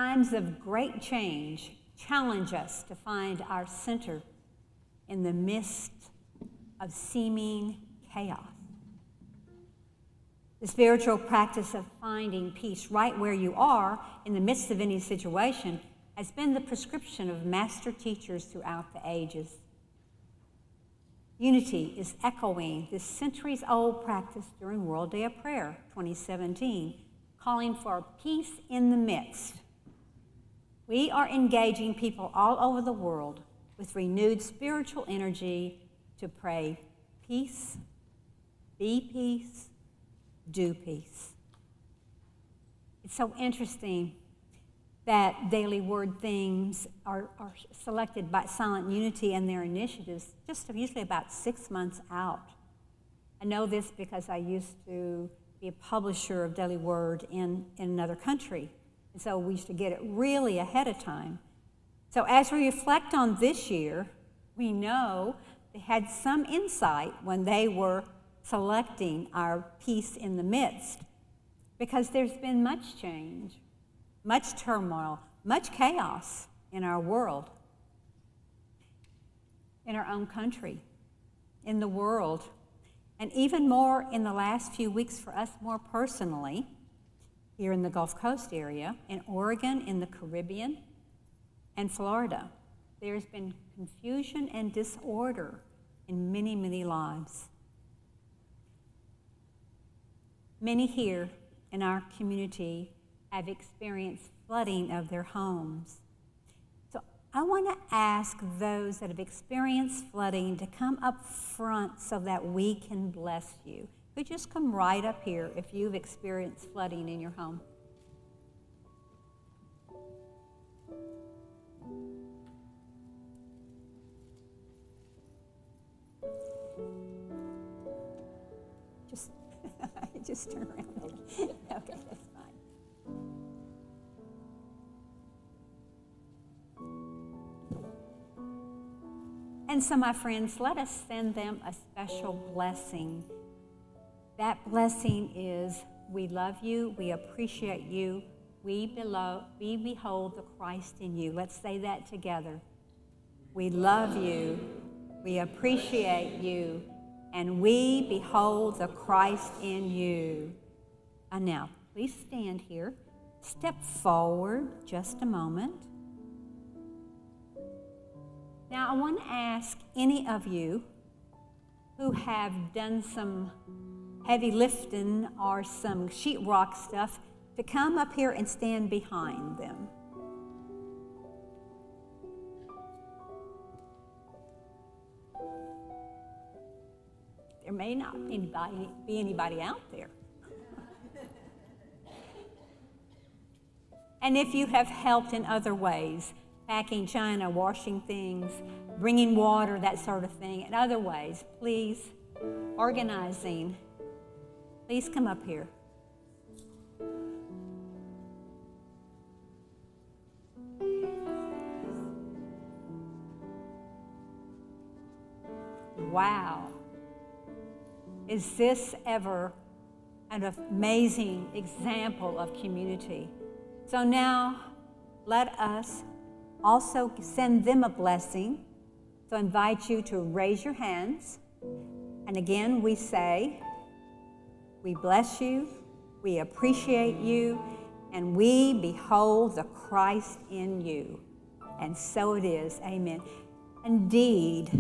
Times of great change challenge us to find our center in the midst of seeming chaos. The spiritual practice of finding peace right where you are in the midst of any situation has been the prescription of master teachers throughout the ages. Unity is echoing this centuries-old practice during World Day of Prayer 2017, calling for peace in the midst. We are engaging people all over the world with renewed spiritual energy to pray peace, be peace, do peace. It's so interesting that daily word themes are selected by Silent Unity and their initiatives just usually about 6 months out. I know this because I used to be a publisher of Daily Word in another country. And so we used to get it really ahead of time. So as we reflect on this year, we know they had some insight when they were selecting our peace in the midst, because there's been much change, much turmoil, much chaos in our world, in our own country, in the world, and even more in the last few weeks for us more personally, here in the Gulf Coast area, in Oregon, in the Caribbean, and Florida. There's been confusion and disorder in many, many lives. Many here in our community have experienced flooding of their homes. So I want to ask those that have experienced flooding to come up front so that we can bless you. Could you just come right up here if you've experienced flooding in your home? Just turn around. Okay, that's fine. And so, my friends, let us send them a special blessing. That blessing is, we love you, we appreciate you, we behold the Christ in you. Let's say that together. We love you, we appreciate you, and we behold the Christ in you. And now, please stand here. Step forward just a moment. Now, I want to ask any of you who have done some heavy lifting or some sheetrock stuff to come up here and stand behind them. There may not be anybody out there. And if you have helped in other ways, packing china, washing things, bringing water, that sort of thing, in other ways, please, organizing, please come up here. Wow. Is this ever an amazing example of community? So now, let us also send them a blessing. So I invite you to raise your hands. And again, we say, we bless you, we appreciate you, and we behold the Christ in you. And so it is. Amen. Indeed,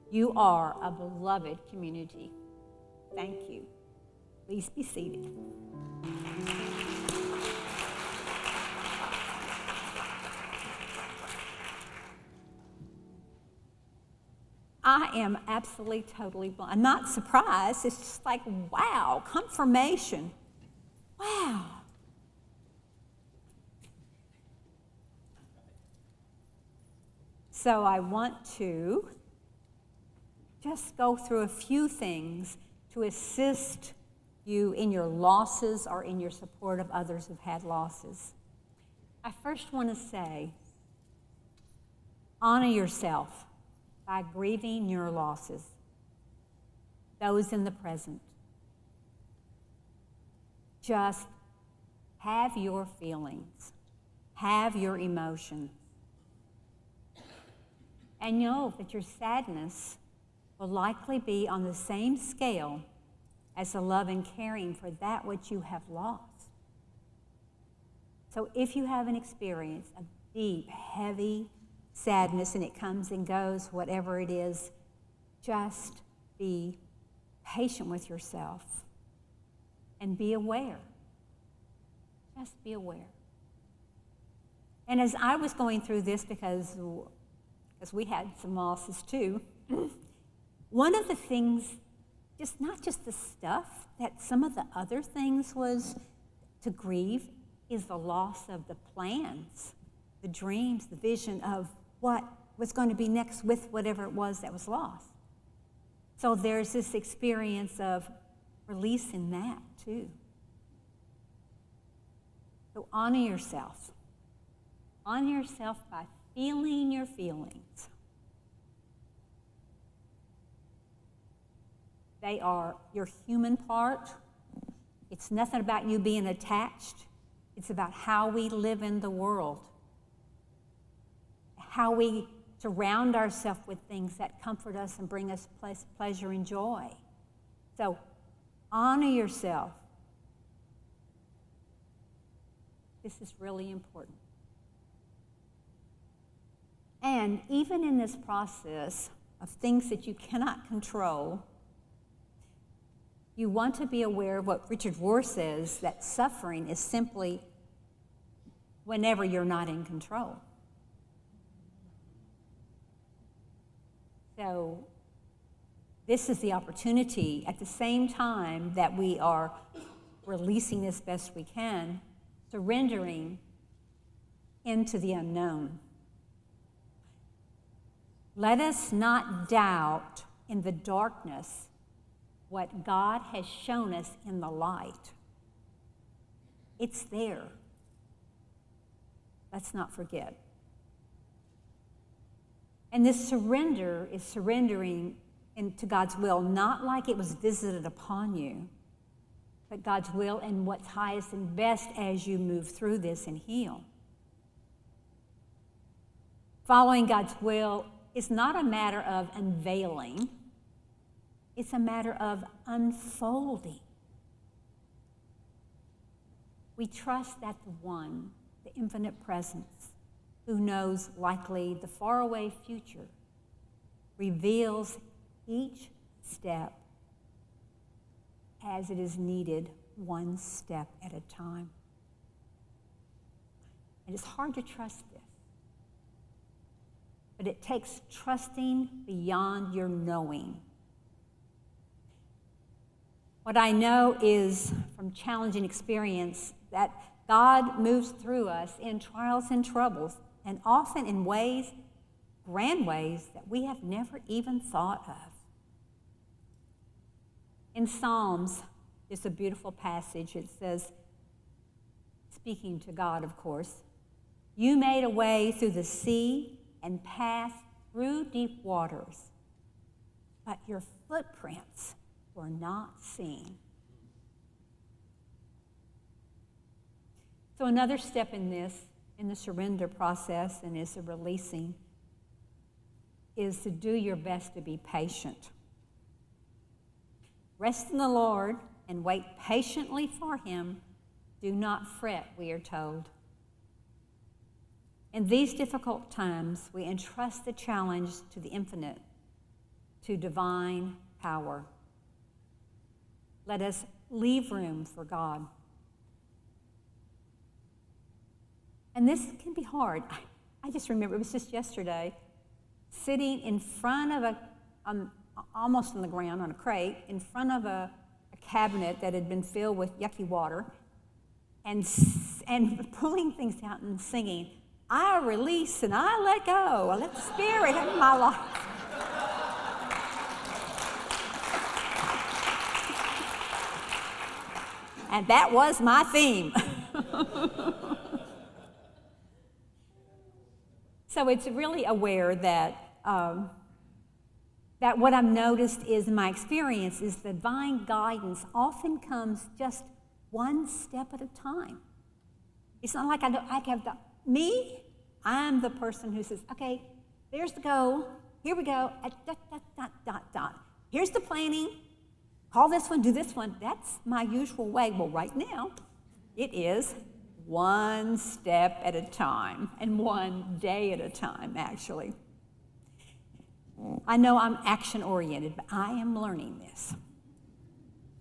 you are a beloved community. Thank you. Please be seated. I am absolutely, totally blind. I'm not surprised. It's just like, wow, confirmation. Wow. So I want to just go through a few things to assist you in your losses or in your support of others who've had losses. I first want to say, honor yourself by grieving your losses, those in the present. Just have your feelings. have your emotions. And know that your sadness will likely be on the same scale as the love and caring for that which you have lost. So if you have an experience of deep, heavy sadness and it comes and goes, whatever it is, just be patient with yourself and be aware. Just be aware. And as I was going through this, because we had some losses too, one of the things, not just the stuff, that some of the other things was to grieve is the loss of the plans, the dreams, the vision of what was going to be next with whatever it was that was lost. So there's this experience of releasing that too. So honor yourself. Honor yourself by feeling your feelings. They are your human part. It's nothing about you being attached. It's about how we live in the world, how we surround ourselves with things that comfort us and bring us pleasure and joy. So honor yourself. This is really important. And even in this process of things that you cannot control, you want to be aware of what Richard Rohr says, that suffering is simply whenever you're not in control. So this is the opportunity, at the same time that we are releasing as best we can, surrendering into the unknown. Let us not doubt in the darkness what God has shown us in the light. It's there. Let's not forget. And this surrender is surrendering into God's will, not like it was visited upon you, but God's will and what's highest and best as you move through this and heal. Following God's will is not a matter of unveiling. It's a matter of unfolding. We trust that the one, the infinite presence, who knows likely the faraway future, reveals each step as it is needed, one step at a time. And it's hard to trust this, but it takes trusting beyond your knowing. What I know is from challenging experience that God moves through us in trials and troubles, and often in ways, grand ways, that we have never even thought of. In Psalms, there's a beautiful passage. It says, speaking to God, of course, "You made a way through the sea and passed through deep waters, but your footprints were not seen." So another step in this, in the surrender process and is the releasing, is to do your best to be patient. Rest in the Lord and wait patiently for him. Do not fret, we are told. In these difficult times, we entrust the challenge to the infinite, to divine power. Let us leave room for God. And this can be hard. I just remember, it was just yesterday, sitting in front of almost on the ground on a crate, in front of a cabinet that had been filled with yucky water, and pulling things out and singing, "I release and I let go. I let the Spirit have my life." And that was my theme. So it's really aware that that what I've noticed is in my experience is the divine guidance often comes just one step at a time. It's not like I have I'm the person who says, okay, there's the goal. Here we go. Here's the planning. Call this one, do this one. That's my usual way. Well, right now, it is one step at a time and one day at a time, actually. I know I'm action-oriented, but I am learning this.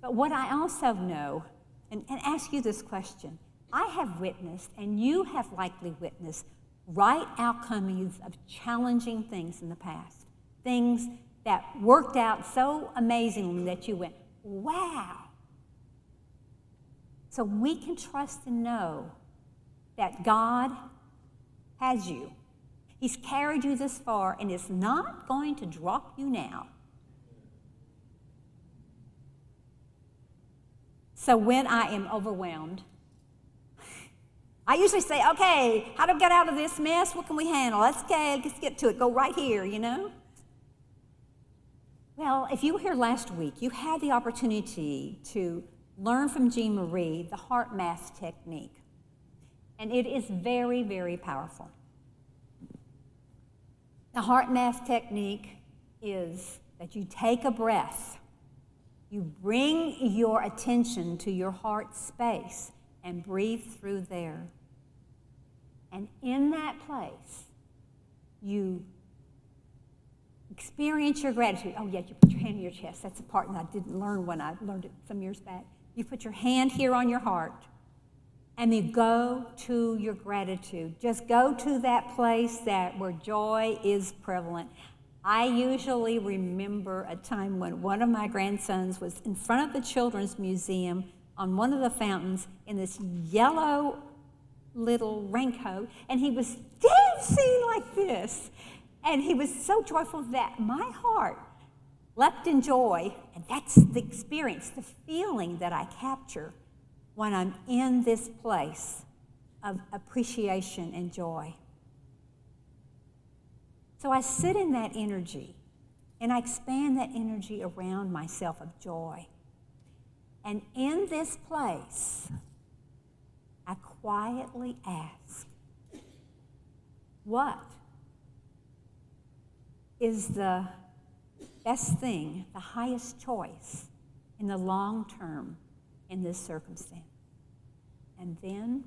But what I also know, and ask you this question, I have witnessed, and you have likely witnessed, right outcomes of challenging things in the past. Things that worked out so amazingly that you went, wow. So we can trust and know that God has you. He's carried you this far and is not going to drop you now. So when I am overwhelmed, I usually say, okay, how do we get out of this mess? What can we handle? Let's get to it. Go right here, you know? Well, if you were here last week, you had the opportunity to learn from Jean Marie the heart math technique. And it is very, very powerful. The heart math technique is that you take a breath, you bring your attention to your heart space, and breathe through there. And in that place, you experience your gratitude. Oh, yeah, you put your hand in your chest. That's a part that I didn't learn when I learned it some years back. You put your hand here on your heart, and you go to your gratitude. Just go to that place where joy is prevalent. I usually remember a time when one of my grandsons was in front of the Children's Museum on one of the fountains in this yellow little raincoat, and he was dancing like this. And he was so joyful that my heart leapt in joy, and that's the experience, the feeling that I capture when I'm in this place of appreciation and joy. So I sit in that energy, and I expand that energy around myself of joy. And in this place, I quietly ask, what is the best thing, the highest choice in the long term in this circumstance? And then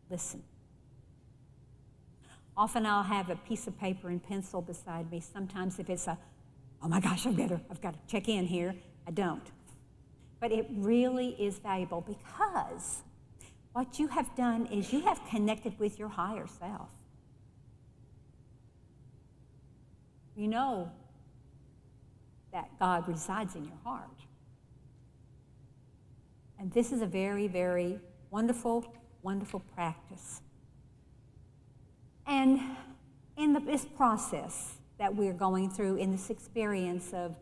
listen. Often I'll have a piece of paper and pencil beside me. Sometimes if it's oh my gosh, I've got to check in here, I don't. But it really is valuable because what you have done is you have connected with your higher self. You know that God resides in your heart. And this is a very, very wonderful, wonderful practice. And in this process that we're going through, in this experience of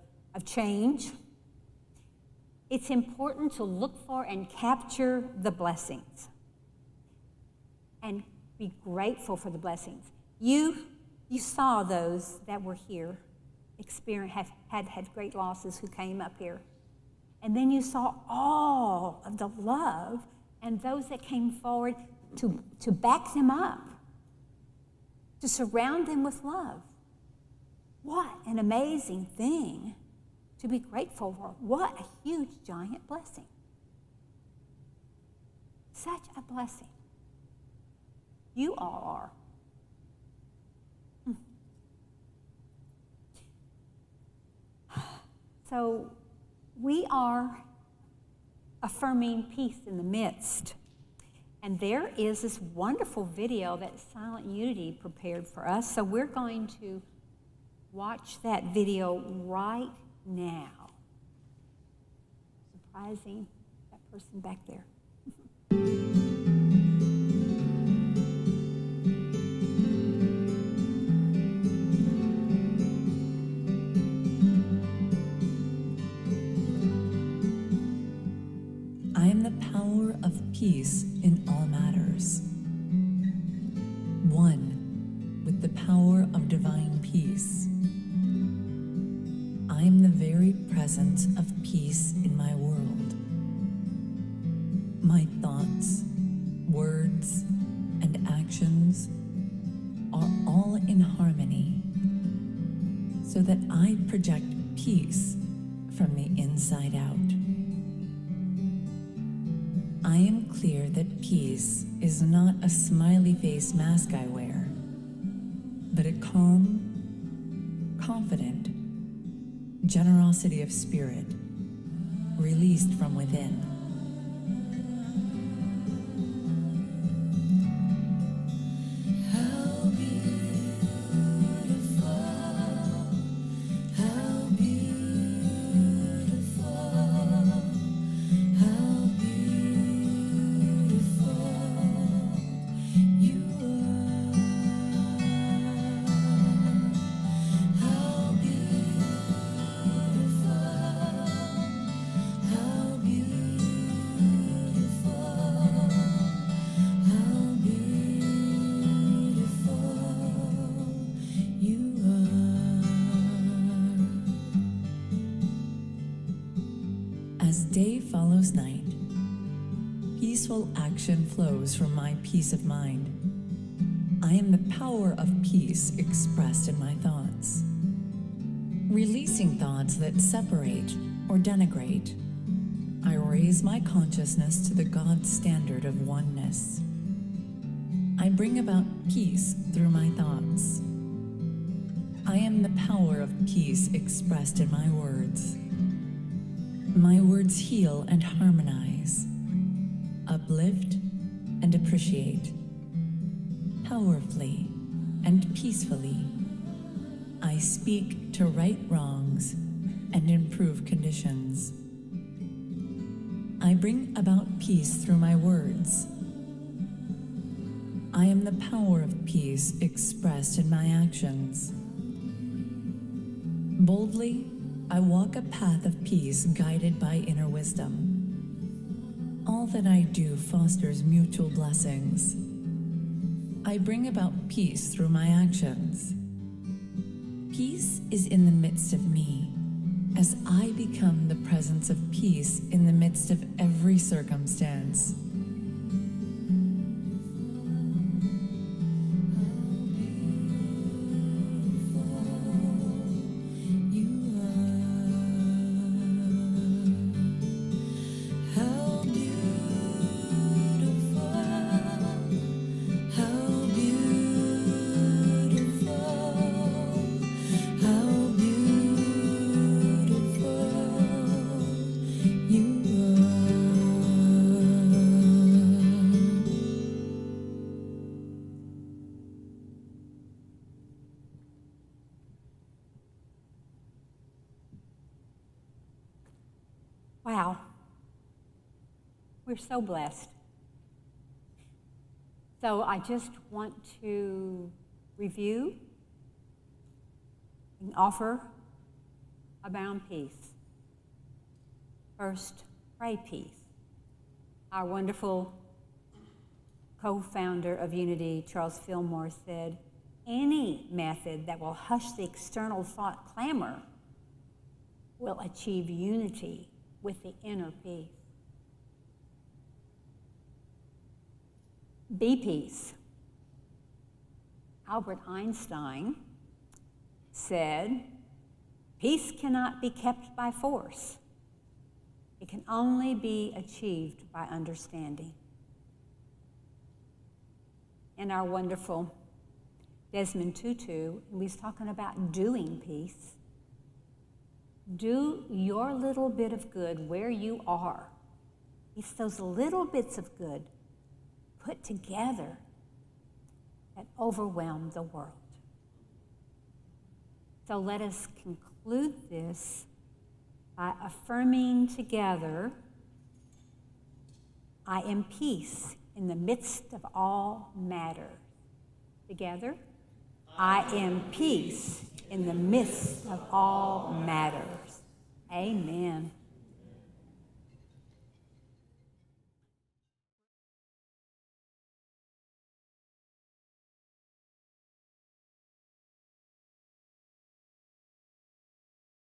change, it's important to look for and capture the blessings and be grateful for the blessings. You saw those that were here, had great losses who came up here. And then you saw all of the love and those that came forward to back them up, to surround them with love. What an amazing thing to be grateful for. What a huge, giant blessing. Such a blessing. You all are. So we are affirming peace in the midst. And there is this wonderful video that Silent Unity prepared for us. So we're going to watch that video right now. Surprising, that person back there. I am the power of peace in all matters. One with the power of divine peace. I am the very presence of peace in my world. My thoughts, words, and actions emotions are all in harmony, so that I project peace from the inside out. I am clear that peace is not a smiley face mask I wear, but a calm, confident generosity of spirit released from within. As day follows night, peaceful action flows from my peace of mind. I am the power of peace expressed in my thoughts. Releasing thoughts that separate or denigrate, I raise my consciousness to the God standard of oneness. I bring about peace through my thoughts. I am the power of peace expressed in my words. My words heal and harmonize, uplift and appreciate. Powerfully and peacefully, I speak to right wrongs and improve conditions. I bring about peace through my words. I am the power of peace expressed in my actions. Boldly, I walk a path of peace guided by inner wisdom. All that I do fosters mutual blessings. I bring about peace through my actions. Peace is in the midst of me, as I become the presence of peace in the midst of every circumstance. Wow. We're so blessed. So I just want to review and offer abound peace. First, pray peace. Our wonderful co-founder of Unity, Charles Fillmore, said, any method that will hush the external thought clamor will achieve unity with the inner peace. Be peace. Albert Einstein said, peace cannot be kept by force. It can only be achieved by understanding. And our wonderful Desmond Tutu, he was talking about doing peace. Do your little bit of good where you are. It's those little bits of good put together that overwhelm the world. So let us conclude this by affirming together, I am peace in the midst of all matter. Together, I am peace in the midst of all matters. Amen.